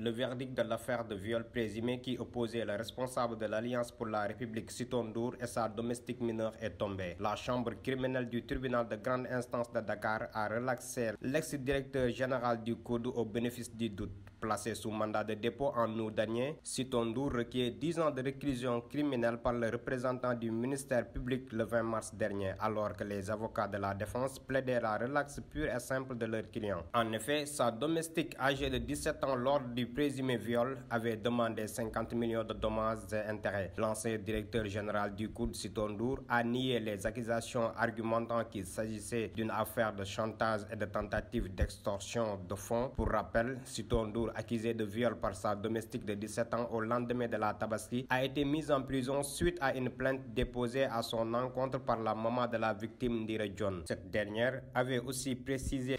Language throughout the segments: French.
le verdict de l'affaire de viol présumé qui opposait le responsable de l'Alliance pour la République Sitor Ndour et sa domestique mineure est tombé. La chambre criminelle du tribunal de grande instance de Dakar a relaxé l'ex-directeur général du COUD au bénéfice du doute. Placé sous mandat de dépôt en août dernier, Sitor Ndour requiert 10 ans de réclusion criminelle par le représentant du ministère public le 20 mars dernier, alors que les avocats de la défense plaidaient la relaxe pure et simple de leur client. En effet, sa domestique âgée de 17 ans lors du présumé viol avait demandé 50 millions de dommages et intérêts. L'ancien directeur général du COUD, Sitor Ndour, a nié les accusations argumentant qu'il s'agissait d'une affaire de chantage et de tentative d'extorsion de fonds. Pour rappel, Sitor Ndour, accusé de viol par sa domestique de 17 ans au lendemain de la Tabaski, a été mis en prison suite à une plainte déposée à son encontre par la maman de la victime Ndira John. Cette dernière avait aussi précisé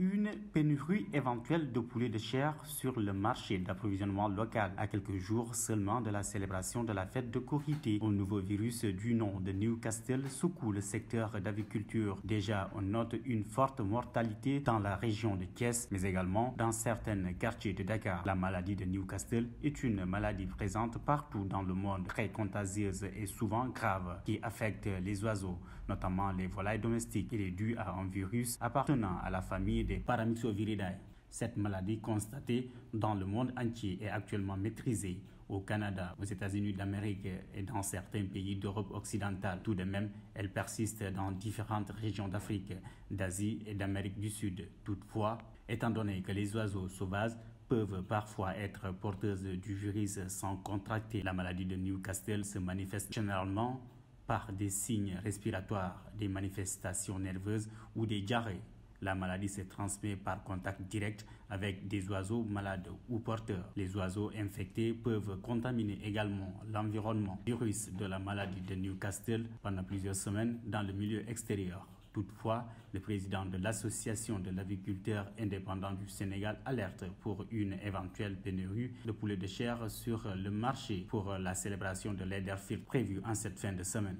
une pénurie éventuelle de poulet de chair sur le marché d'approvisionnement local à quelques jours seulement de la célébration de la fête de Korité. Un nouveau virus du nom de Newcastle secoue le secteur d'aviculture. Déjà, on note une forte mortalité dans la région de Thiès, mais également dans certains quartiers de Dakar. La maladie de Newcastle est une maladie présente partout dans le monde, très contagieuse et souvent grave, qui affecte les oiseaux, notamment les volailles domestiques. Il est dû à un virus appartenant à la famille des Paramyxoviridae. Cette maladie constatée dans le monde entier est actuellement maîtrisée au Canada, aux États-Unis d'Amérique et dans certains pays d'Europe occidentale. Tout de même, elle persiste dans différentes régions d'Afrique, d'Asie et d'Amérique du Sud. Toutefois, étant donné que les oiseaux sauvages peuvent parfois être porteuses du virus sans contracter la maladie de Newcastle, se manifeste généralement par des signes respiratoires, des manifestations nerveuses ou des diarrhées. La maladie se transmet par contact direct avec des oiseaux malades ou porteurs. Les oiseaux infectés peuvent contaminer également l'environnement. Le virus de la maladie de Newcastle pendant plusieurs semaines dans le milieu extérieur. Toutefois, le président de l'Association de l'aviculteur indépendant du Sénégal alerte pour une éventuelle pénurie de poulet de chair sur le marché pour la célébration de l'Eider-Fitr prévue en cette fin de semaine.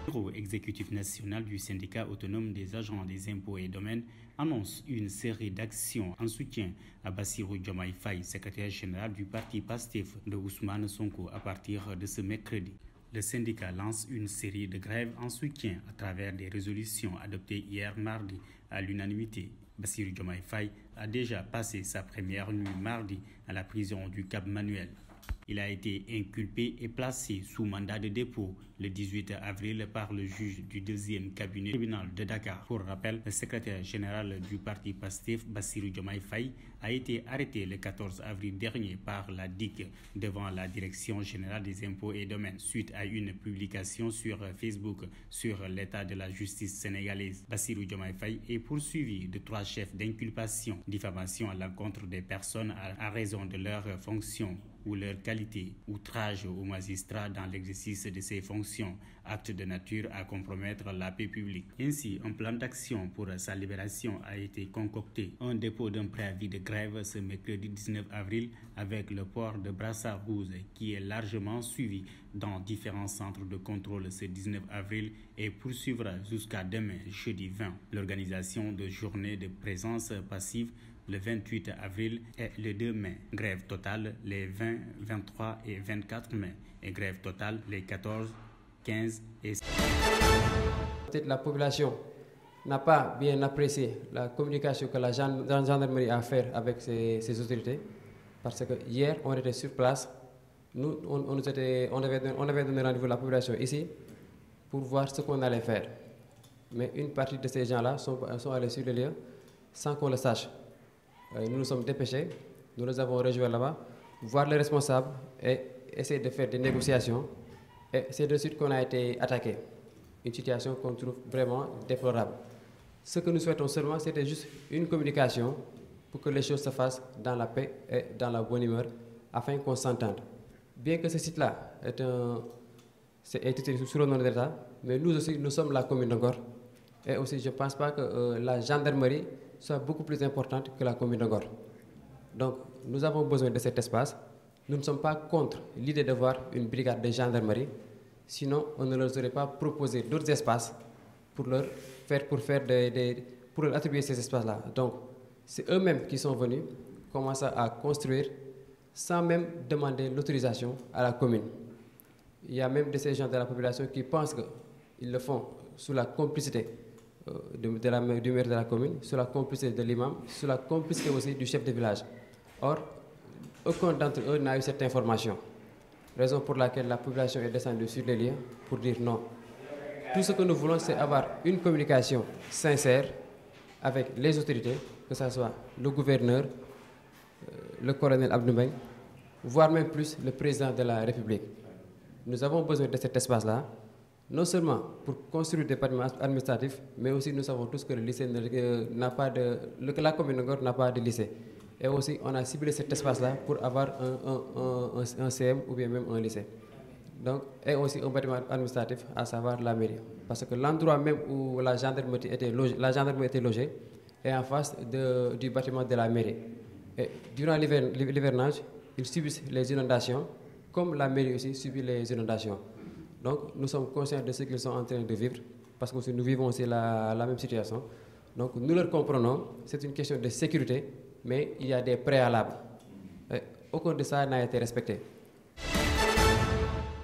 Le bureau exécutif national du syndicat autonome des agents des impôts et domaines annonce une série d'actions en soutien à Bassirou Diomaye Faye, secrétaire général du parti PASTEF de Ousmane Sonko à partir de ce mercredi. Le syndicat lance une série de grèves en soutien à travers des résolutions adoptées hier mardi à l'unanimité. Bassirou Diomaye Faye a déjà passé sa première nuit mardi à la prison du Cap Manuel. Il a été inculpé et placé sous mandat de dépôt le 18 avril par le juge du deuxième cabinet tribunal de Dakar. Pour rappel, le secrétaire général du parti PASTEF, Bassirou Diomaye Faye, a été arrêté le 14 avril dernier par la DIC devant la Direction générale des impôts et domaines suite à une publication sur Facebook sur l'état de la justice sénégalaise. Bassirou Diomaye Faye est poursuivi de 3 chefs d'inculpation, diffamation à l'encontre des personnes à raison de leurs fonctions ou leur qualité, outrage aux magistrats dans l'exercice de ses fonctions, acte de nature à compromettre la paix publique. Ainsi, un plan d'action pour sa libération a été concocté. Un dépôt d'un préavis de grève ce mercredi 19 avril avec le port de brassard rouge qui est largement suivi dans différents centres de contrôle ce 19 avril et poursuivra jusqu'à demain, jeudi 20. L'organisation de journées de présence passive le 28 avril et le 2 mai. Grève totale les 20, 23 et 24 mai. Et grève totale les 14, 15 et 16. Peut-être la population n'a pas bien apprécié la communication que la gendarmerie a fait avec ses autorités. Parce que hier, on était sur place. Nous, on avait donné rendez-vous à la population ici pour voir ce qu'on allait faire. Mais une partie de ces gens-là sont allés sur le lieu sans qu'on le sache. Nous nous sommes dépêchés, nous les avons rejoints là-bas, voir les responsables et essayer de faire des négociations. Et c'est de suite qu'on a été attaqué. Une situation qu'on trouve vraiment déplorable. Ce que nous souhaitons seulement, c'était juste une communication pour que les choses se fassent dans la paix et dans la bonne humeur, afin qu'on s'entende. Bien que ce site-là est sur le nom de l'État, mais nous aussi, nous sommes la commune de Ngor. Et aussi, je ne pense pas que la gendarmerie soit beaucoup plus importante que la commune de Ngor. Donc, nous avons besoin de cet espace. Nous ne sommes pas contre l'idée de voir une brigade de gendarmerie. Sinon, on ne leur aurait pas proposé d'autres espaces pour leur attribuer ces espaces-là. Donc, c'est eux-mêmes qui sont venus commencer à construire sans même demander l'autorisation à la commune. Il y a même de ces gens de la population qui pensent qu'ils le font sous la complicité du maire de la commune, sous la complicité de l'imam, sous la complicité aussi du chef de village. Or, aucun d'entre eux n'a eu cette information. Raison pour laquelle la population est descendue sur les lieux pour dire non. Tout ce que nous voulons, c'est avoir une communication sincère avec les autorités, que ce soit le gouverneur, le colonel Abdou Mbengue, voire même plus le président de la République. Nous avons besoin de cet espace-là, non seulement pour construire des bâtiments administratifs, mais aussi nous savons tous que le lycée n'a pas de, la commune de Ngor n'a pas de lycée. Et aussi, on a ciblé cet espace-là pour avoir un CM ou bien même un lycée. Donc, et aussi un bâtiment administratif, à savoir la mairie. Parce que l'endroit même où la gendarmerie était logée est en face du bâtiment de la mairie. Et durant l'hivernage, ils subissent les inondations, comme la mairie aussi subit les inondations. Donc, nous sommes conscients de ce qu'ils sont en train de vivre, parce que nous vivons aussi la même situation. Donc, nous leur comprenons, c'est une question de sécurité, mais il y a des préalables. Et aucun de ça n'a été respecté.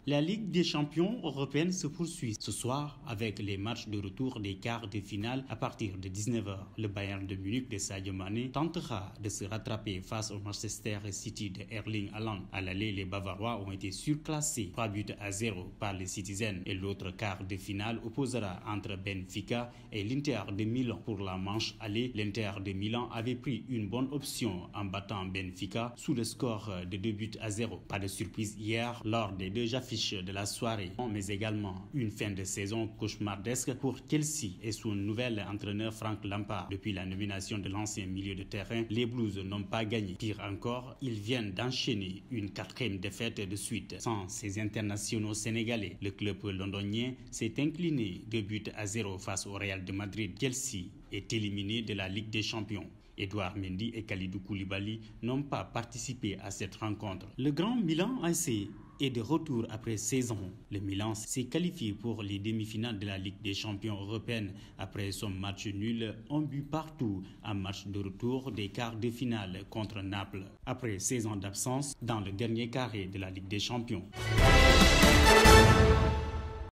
La Ligue des champions européenne se poursuit ce soir avec les matchs de retour des quarts de finale à partir de 19h. Le Bayern de Munich de Sadio Mané tentera de se rattraper face au Manchester City de Erling Haaland. À l'aller, les Bavarois ont été surclassés 3-0 par les Citizens et l'autre quart de finale opposera entre Benfica et l'Inter de Milan. Pour la manche aller, l'Inter de Milan avait pris une bonne option en battant Benfica sous le score de 2-0. Pas de surprise hier lors des deux affiches de la soirée, mais également une fin de saison cauchemardesque pour Chelsea et son nouvel entraîneur Frank Lampard. Depuis la nomination de l'ancien milieu de terrain, les Blues n'ont pas gagné. Pire encore, ils viennent d'enchaîner une 4e défaite de suite. Sans ces internationaux sénégalais, le club londonien s'est incliné 2-0 face au Real de Madrid. Chelsea est éliminé de la Ligue des champions. Edouard Mendy et Kalidou Koulibaly n'ont pas participé à cette rencontre. Le grand Milan AC est de retour après 16 ans. Le Milan s'est qualifié pour les demi-finales de la Ligue des champions européenne après son match nul, un but partout en match de retour des quarts de finale contre Naples. Après 16 ans d'absence dans le dernier carré de la Ligue des champions.